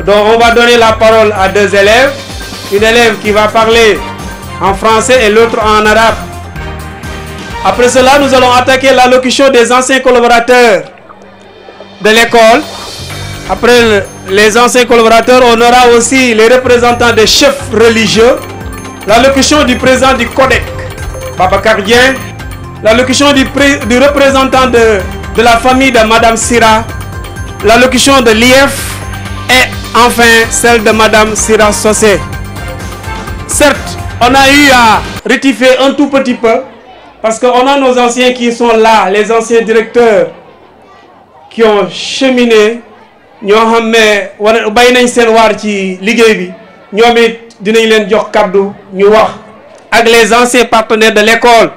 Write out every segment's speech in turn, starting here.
Donc on va donner la parole à deux élèves. Une élève qui va parler en français et l'autre en arabe. Après cela, nous allons attaquer l'allocution des anciens collaborateurs de l'école. Après les anciens collaborateurs, on aura aussi les représentants des chefs religieux. L'allocution du président du CODEC, Babacar Dieng. L'allocution du représentant de la famille de Madame Sira. L'allocution de l'IF. Et enfin, celle de Madame Sira Sossé. Certes, on a eu à rectifier un tout petit peu. Parce qu'on a nos anciens qui sont là, les anciens directeurs qui ont cheminé. Nous avons avec les anciens partenaires de l'école.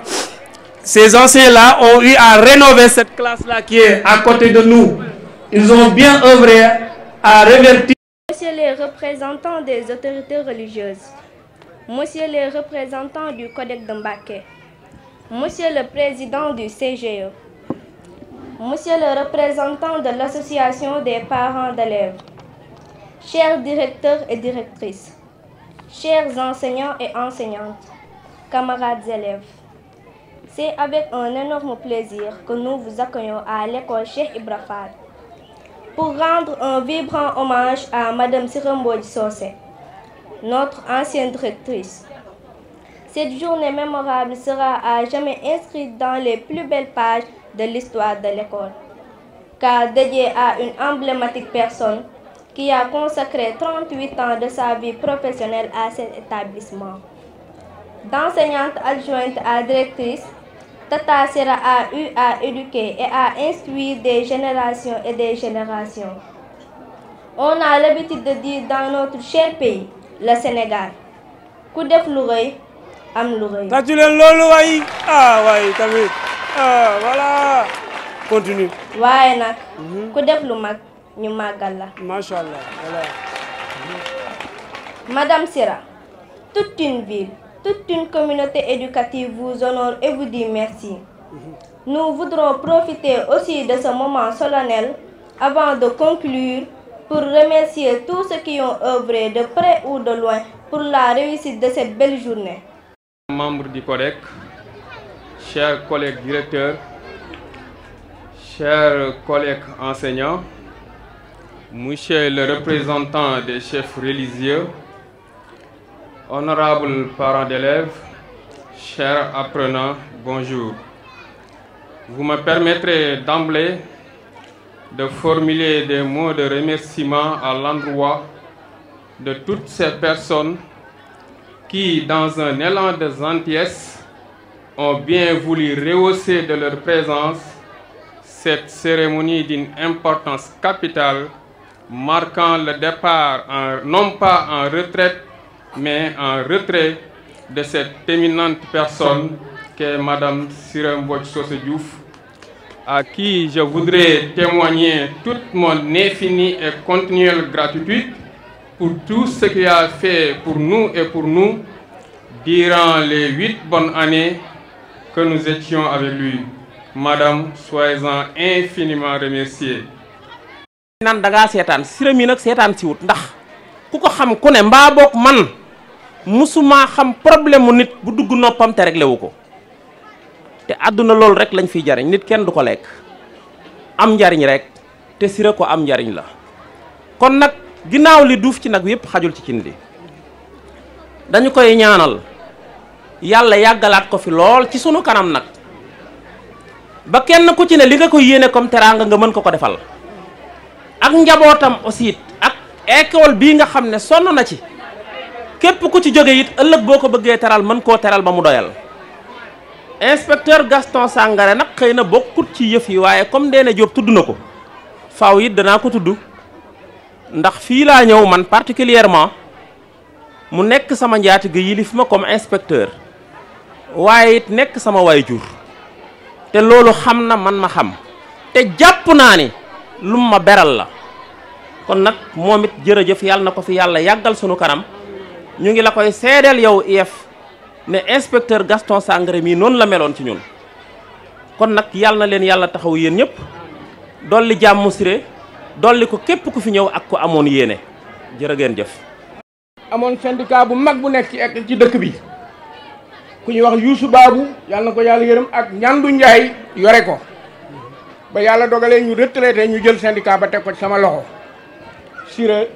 Ces anciens-là ont eu à rénover cette classe-là qui est à côté de nous. Ils ont bien œuvré à revertir. Monsieur les représentants des autorités religieuses, Monsieur les représentants du Codec de Mbacké, Monsieur le président du CGE, Monsieur le représentant de l'association des parents d'élèves, chers directeurs et directrices, chers enseignants et enseignantes, camarades élèves, c'est avec un énorme plaisir que nous vous accueillons à l'école Cheikh Ibra Fall pour rendre un vibrant hommage à Madame Sira Mbodj Sossé, notre ancienne directrice. Cette journée mémorable sera à jamais inscrite dans les plus belles pages de l'histoire de l'école, car dédiée à une emblématique personne qui a consacré 38 ans de sa vie professionnelle à cet établissement. D'enseignante adjointe à directrice, Tata Sira a eu à éduquer et à instruire des générations et des générations. On a l'habitude de dire dans notre cher pays, le Sénégal, ku def lu rëy am lu rëy. Tàccu leen loolu waay tamit voilà continue. waaye nag ku def lu mag ñu màggal la. Macha Allah voilà. Madame Sira, toute une ville, toute une communauté éducative vous honore et vous dit merci. Nous voudrons profiter aussi de ce moment solennel avant de conclure pour remercier tous ceux qui ont œuvré de près ou de loin pour la réussite de cette belle journée. Membres du CODEC, chers collègues directeurs, chers collègues enseignants, monsieur le représentant des chefs religieux, honorables parents d'élèves, chers apprenants, bonjour. Vous me permettrez d'emblée de formuler des mots de remerciement à l'endroit de toutes ces personnes qui, dans un élan de gentillesse, ont bien voulu rehausser de leur présence cette cérémonie d'une importance capitale, marquant le départ, non pas en retraite, mais en retrait de cette éminente personne qu'est Madame Sira Mbodj Sossé Diouf, à qui je voudrais témoigner toute mon infinie et continuelle gratitude pour tout ce qu'il a fait pour nous et pour nous durant les 8 bonnes années que nous étions avec lui. Madame, soyez-en infiniment remerciée. nan da ngaa seetaan Sira mi nag seetaan si wut ndax ku ko xam ku ne mbaa boog man musuma xam problème mu nit bu dugg noppam te réglé wu ko te àdduna loolu rek lañ fiy jariñ nit kenn du ko lekk am njariñ rek te Sira ko am njariñ la kon nag ginnaaw li duuf ci nag yépp xajul ci cin li dañu koy ñaanal yàlla yàggalaat ko fi lool ci sunu kanam nag ba kenn ku ci ne li nga koy yéene comme teraanga nga mën ko ko defal ak njabootam aussi ak école bii nga xam ne sonn na ci képp ku ci jóge it ëllëg boo ko bëggee teral mën koo teral ba mu doyal. Inspecteur Gaston Sangaré nag xëy na bokkut ci yëf yi waaye comme Ndéné Diop tudd na ko faaw it danaa ko tudd ndax fii laa ñëw man particulièrement mu nekk sama njaatige yilif ma comme inspecteur waaye it nekk sama waajur te loolu xam na man ma xam te jàpp naa ni lu ma beral la kon nag moom it jërëjëf yàlla na ko fi yàlla yàggal sunu kanam ñu ngi la koy seedeel yow IEF ne inspecteur Gaston Sangaré mii noonu la meloon ci ñun kon nag yàlla na leen yàlla taxaw yéen ñëpp dolli jàmm Siré dolli ko képp ku fi ñëw ak ko amoon yéene jërë ngeen jëf. amoon syndicat bu mag bu nekk ci dëkk bi ku ñuy wax Youssou Babou yàlla na ko yàlla yërëm ak Ñandu Njaay yore ko ba yàlla dogalee ñu retraité ñu jël syndicat ba teg ko ci sama loxo Siré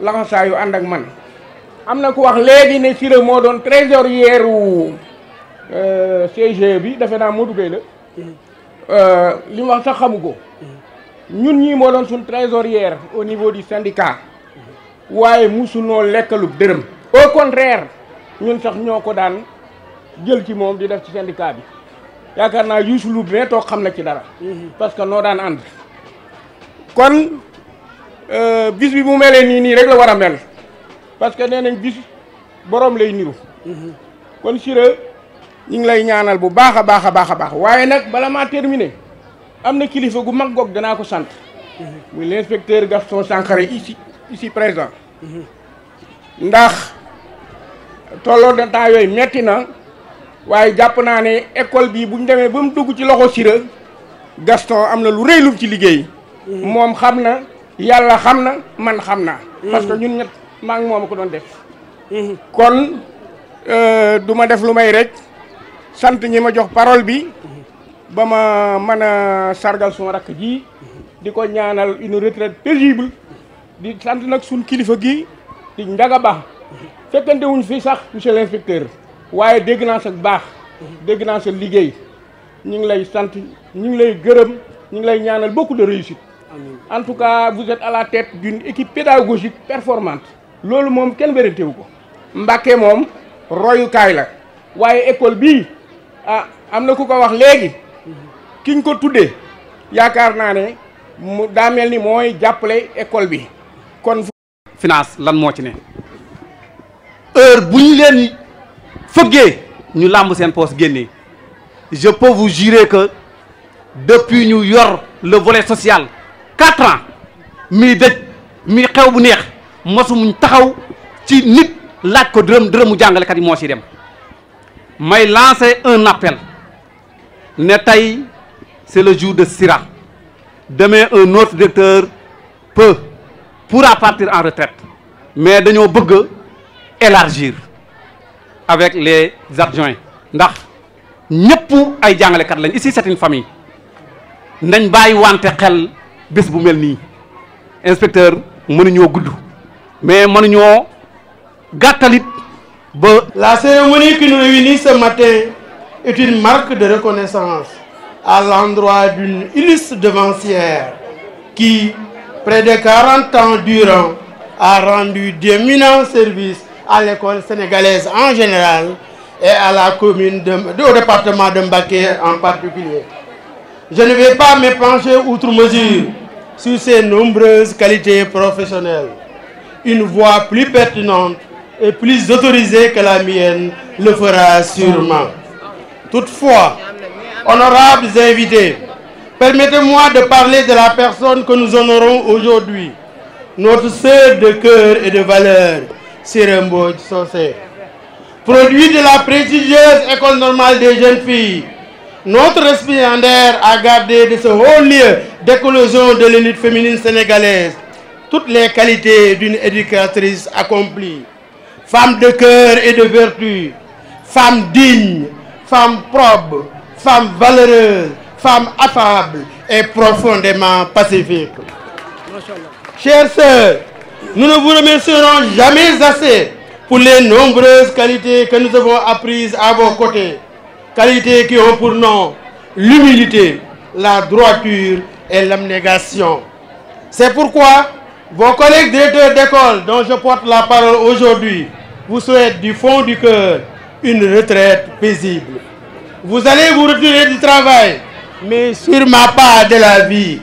laxasaayu ànd ak man. am na ku wax léegi ne Siré moo doon trésorier u CGE bi defe naa Modou Gueye la li mu wax sax xamu ko ñun ñii moo doon suñ trésorière au niveau du syndicat waaye musunoo lekkalu dërëm au contraire ñun sax ñoo ko daan jël ci moom di def ci syndicat bi yaakaar naa Youssou Loub mais toog xam na ci dara parce que noo daan ànd kon bis bi mu melee nii rek la war a mel parce que nee nañ bis borom lay niru kon Siré ñu ngi lay ñaanal bu baax a baax a baax a baax waaye nag bala maa terminer am na kilifa gu mag goog danaa ko sant muy l'inspecteur Gaston Sankharé ici présent ndax tolloo de temps yooyu metti na waaye jàpp naa ne école bi bu ñu demee ba mu dugg ci loxo Siré Gaston am na lu rëy lu ci liggéey moom xam na yàlla xam na man xam naa parce que ñun ñett maa ngi moom ko doon def kon du ma def lu may rek sant ñi ma jox parole bi ba ma mën a sargal suma rakk ji di ko ñaanal une retraite paisible di sant nag suñ kilifa gi di Njaga Ba fekkante wuñ fi sax monsieur l'inspecteur waaye dégg naa sa baax dégg naa sa liggéey ñu ngi lay sant ñu ngi lay gërëm ñu ngi lay ñaanal beaucoup de réussite en tout cas vous êtes à la tête d'une équipe pédagogique performante loolu moom kenn wérantewu ko Mbàkke moom royukaay la waaye école bii ah am na ku ko wax léegi kiñ ko tuddee yaakaar naa ne mu daa mel ni mooy jàppale école bi kon finance lan moo ci ne heure bu ñu leen fëggee ñu làmb seen poste génnee je peux vous jurer que depuis ñu yor le volet social 4 ans mii dëj mii xew bu neex mosumuñ taxaw ci nit laaj ko dërëmu jàngalekat yi moo ci dem may lancer un appel ne tey c'est le jour de Sira demain un autre directeur pourra partir en retraite mais dañoo bëgg élargir avec les adjoints ndax ñëpp ay jàngalekat lañ ici c'est une famille nañ bàyyi wante xel bés bu mel nii inspecteur mënuñoo gudd mais mënuñoo gàttalit ba. La cérémonie qui nous réunit ce matin est une marque de reconnaissance à l'endroit d'une illustre devancière qui, près de 40 ans durant, a rendu d'éminents services à l'école sénégalaise en général et à la commune au département de Mbacké en particulier. Je ne vais pas m'épancher outre mesure sur ses nombreuses qualités professionnelles. Une voix plus pertinente et plus autorisée que la mienne le fera sûrement. Toutefois, honorables invités, permettez-moi de parler de la personne que nous honorons aujourd'hui, notre sœur de cœur et de valeur, Siré Mbodj Socé. Produit de la prestigieuse École normale des jeunes filles, notre récipiendaire a gardé de ce haut lieu d'éclosion de l'élite féminine sénégalaise toutes les qualités d'une éducatrice accomplie. Femme de cœur et de vertu, femme digne, femme probe, femme valeureuse, femme affable et profondément pacifique. Chères sœurs, nous ne vous remercierons jamais assez pour les nombreuses qualités que nous avons apprises à vos côtés. Qualités qui ont pour nom l'humilité, la droiture et l'abnégation. C'est pourquoi vos collègues directeurs d'école dont je porte la parole aujourd'hui vous souhaitent du fond du cœur une retraite paisible. Vous allez vous retirer du travail, mais sûrement pas de la vie.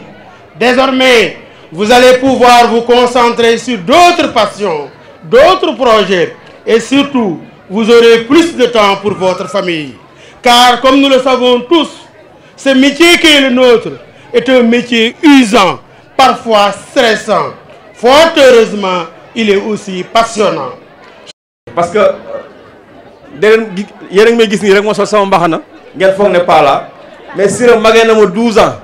Désormais, vous allez pouvoir vous concentrer sur d'autres passions, d'autres projets et surtout, vous aurez plus de temps pour votre famille. Car comme nous le savons tous, ce métier qui est le nôtre est un métier usant, parfois stressant. Fort heureusement, il est aussi passionnant. Parce que yéen a ngi may gis nii rek moo sol sama mbaxana ngeen foog ne pas là mais Siré magee na ma 12 ans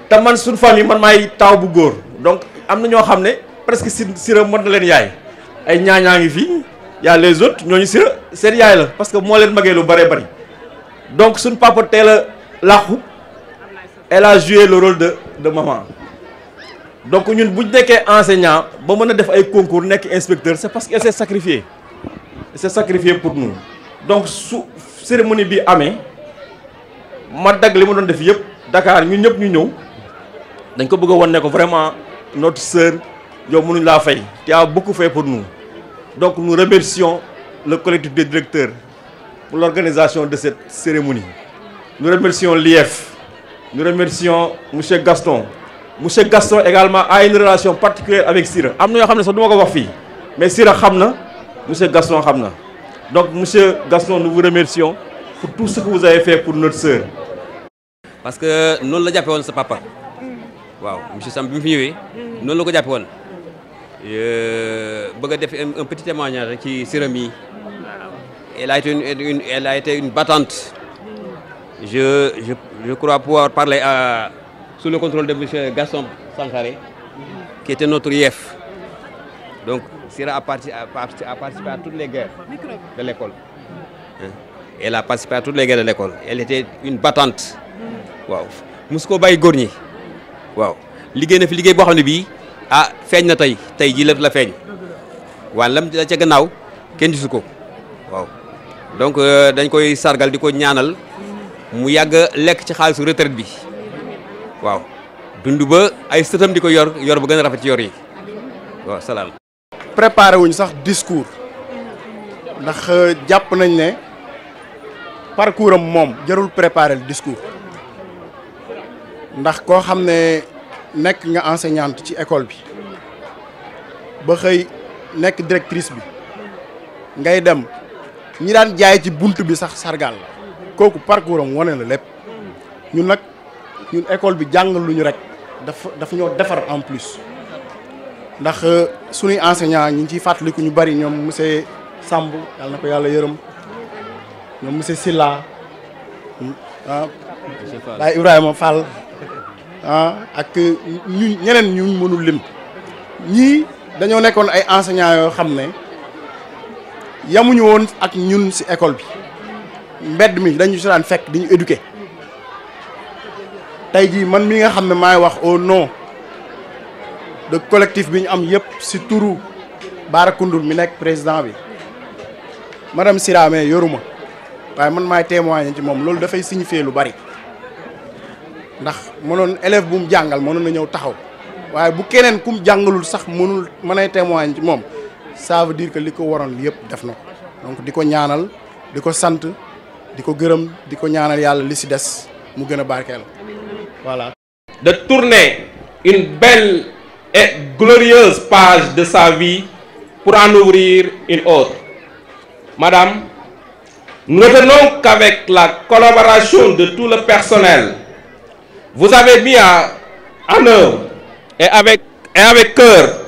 te man suñu famille man maay taw bu góor donc am na ñoo xam ne presque Sira mot na leen yaay ay ñaañaa ngi fii y a les autres ñooñu Sira seen yaay la parce que moo leen magee lu bëree bëri donc suñ papa teel a làqu elle a joué le rôle de maman donc ñun bu ñu nekkee enseignant ba mën a def ay concours nekk inspecteur c'est parce qu'elle s'est sacrifiée pour nous donc su cérémonie bi amee ma dagg li ma doon def yëpp Dakar ñun ñëpp ñu ñëw dañ ko bëgg a wan ne ko vraiment notre sœur yow mënuñ laa fay tu as beaucoup fait pour nous donc nous remercions le collectif des directeurs pour l'organisation de cette cérémonie. Nous remercions l'IEF, nous remercions monsieur Gaston. Monsieur Gaston également a une relation particulière avec Sira am na yoo xam ne sax du ma ko wax fii mais Sira xam na monsieur Gaston xam na donc monsieur Gaston nous vous remercions pour tout ce que vous avez fait pour notre sœur. parce que noonu la jàppe woon sa papa waaw monsieur Sam bi mu fi ñëwee noonu la ko jàppe woon bëgg a def un petit témoignage rek ci Sira mi elle a été une battante. Je crois pouvoir parler sous le contrôle de monsieur Gaston Sankaré qui était notre IEF. Donc Sira a participé à toutes les guerres de l'école. Elle a participé à toutes les guerres de l'école. Elle était une battante. waaw mosu ko bàyyi góor ñi waaw liggéey na fi liggéey boo xam ne bii feeñ na tey jii la feeñ waaye lam la ca gannaaw kenn gisu ko waaw donc dañ koy sargal di ko ñaanal mu yàgg lekk ci xaalisu retraite bi waaw dund ba ay sëtam di ko yor ba gën a rafet ci yor yi waaw salaam. préparé wuñ sax discours ndax jàpp nañ ne parcours am moom jarul préparer le discours ndax koo xam ne nekk nga enseignante ci école bi ba xëy nekk directrice bi ngay dem ñi daan jaay ci bunt bi sax sargal la kooku parcours am wane la lépp ñun nag ñun école bi jàngal lu ñu rek dafa ñoo defar en plus ndax suñuy enseignant ñi ngi ciy fàttaliku ñu bari ñoom monsieur Samb yàlla na ko yàlla yërëm ñoom monsieur Silla Baye Ibrahima Fall ak ñu ñeneen ñu mënul lim ñii dañoo nekkoon ay enseignants yoo xam ne yamuñu woon ak ñun ci école bi mbedd mi dañu si daan fekk di ñu éduquer tey jii man mi nga xam ne maay wax au nom de collectif bi ñu am yëpp ci turu Bara Koundoul mi nekk président bi madame Siramé yoruma waaye man maay témoigner ci moom loolu dafay signifier lu bari ndax mënoon élève bu mu jàngal mënoon na ñëw taxaw waaye bu keneen kum jàngalul sax mën ay témoigner ci moom ça veut dire que li ko waroon yëpp def na ko donc di ko ñaanal di ko sant di ko gërëm di ko ñaanal yàlla li ci des mu gën a barkeel voilà. De tourner une belle et glorieuse page de sa vie pour en ouvrir une autre. Madame, nous retenons qu'avec la collaboration de tout le personnel, vous avez mis en œuvre et avec cœur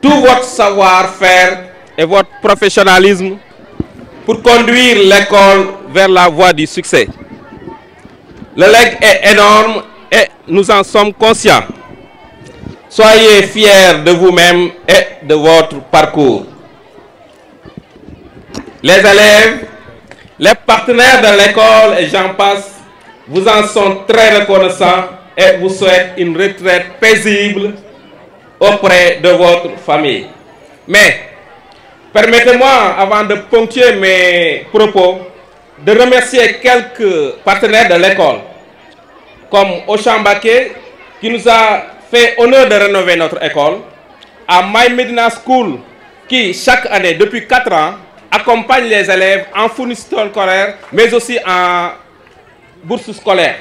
tout votre savoir-faire et votre professionnalisme pour conduire l'école vers la voie du succès. Le legs est énorme et nous en sommes conscients. Soyez fiers de vous-même et de votre parcours. Les élèves, les partenaires de l'école et j'en passe, vous en sont très reconnaissants et vous souhaitent une retraite paisible auprès de votre famille. Mais permettez-moi, avant de ponctuer mes propos, de remercier quelques partenaires de l'école, comme Auchan Mbacké, qui nous a fait honneur de rénover notre école, à My Medina School, qui chaque année, depuis 4 ans, accompagne les élèves en fourniture scolaire, mais aussi en bourse scolaire.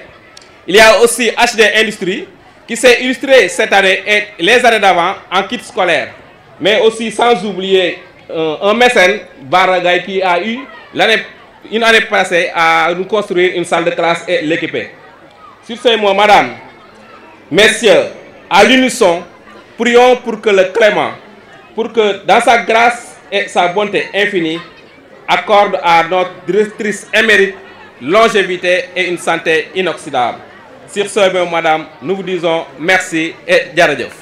Il y a aussi HD Industrie, qui s'est illustré cette année et les années d'avant en kit scolaire. Mais aussi, sans oublier un mécène, Baragay, qui a eu une année passée à nous construire une salle de classe et l'équiper. Sur ces mots, madame, messieurs, à l'unisson, prions pour que le Clément, pour que dans sa grâce et sa bonté infinie, accorde à notre directrice émérite longévité et une santé inoxydable. Sur ce, madame, nous vous disons merci et jërëjëf.